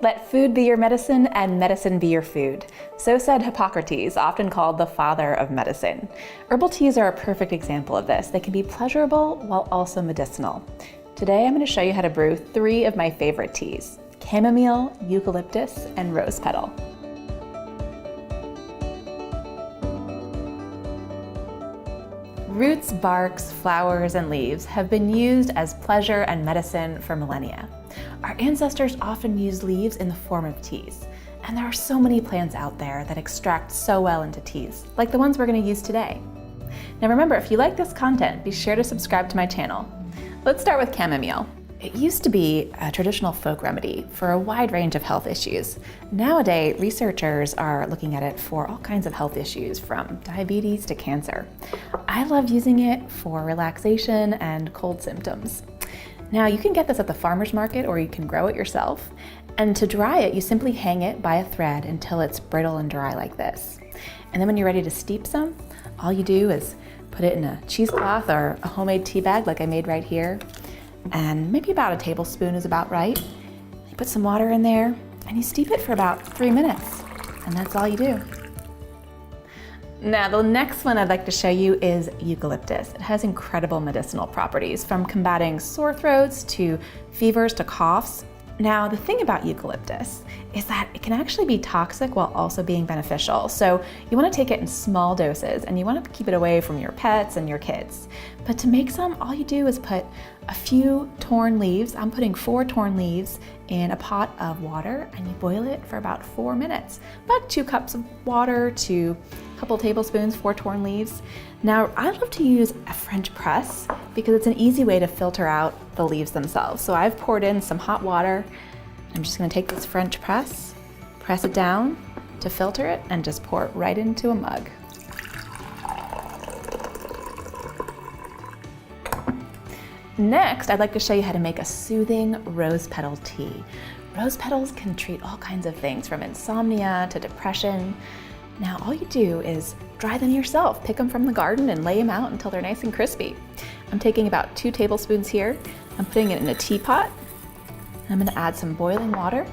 Let food be your medicine and medicine be your food. So said Hippocrates, often called the father of medicine. Herbal teas are a perfect example of this. They can be pleasurable while also medicinal. Today I'm going to show you how to brew 3 of my favorite teas: chamomile, eucalyptus, and rose petal. Roots, barks, flowers, and leaves have been used as pleasure and medicine for millennia. Our ancestors often used leaves in the form of teas, and there are so many plants out there that extract so well into teas, like the ones we're going to use today. Now remember, if you like this content, be sure to subscribe to my channel. Let's start with chamomile. It used to be a traditional folk remedy for a wide range of health issues. Nowadays, researchers are looking at it for all kinds of health issues, from diabetes to cancer. I love using it for relaxation and cold symptoms. Now, you can get this at the farmer's market or you can grow it yourself. And to dry it, you simply hang it by a thread until it's brittle and dry like this. And then when you're ready to steep some, all you do is put it in a cheesecloth or a homemade tea bag like I made right here. And maybe about a tablespoon is about right. You put some water in there and you steep it for about 3 minutes. And that's all you do. Now, the next one I'd like to show you is eucalyptus. It has incredible medicinal properties, from combating sore throats to fevers to coughs. Now, the thing about eucalyptus is that it can actually be toxic while also being beneficial. So you want to take it in small doses and you want to keep it away from your pets and your kids. But to make some, all you do is put a few torn leaves. I'm putting 4 torn leaves in a pot of water, and you boil it for about 4 minutes. About 2 cups of water to a couple tablespoons, 4 torn leaves. Now, I love to use a French press because it's an easy way to filter out the leaves themselves. So I've poured in some hot water. I'm just going to take this French press, press it down to filter it, and just pour it right into a mug. Next, I'd like to show you how to make a soothing rose petal tea. Rose petals can treat all kinds of things, from insomnia to depression. Now, all you do is dry them yourself. Pick them from the garden and lay them out until they're nice and crispy. I'm taking about 2 tablespoons here. I'm putting it in a teapot. I'm going to add some boiling water,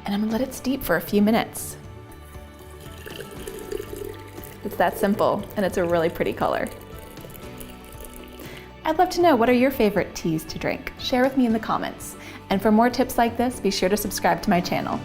and I'm going to let it steep for a few minutes. It's that simple, and it's a really pretty color. I'd love to know, what are your favorite teas to drink? Share with me in the comments. And for more tips like this, be sure to subscribe to my channel.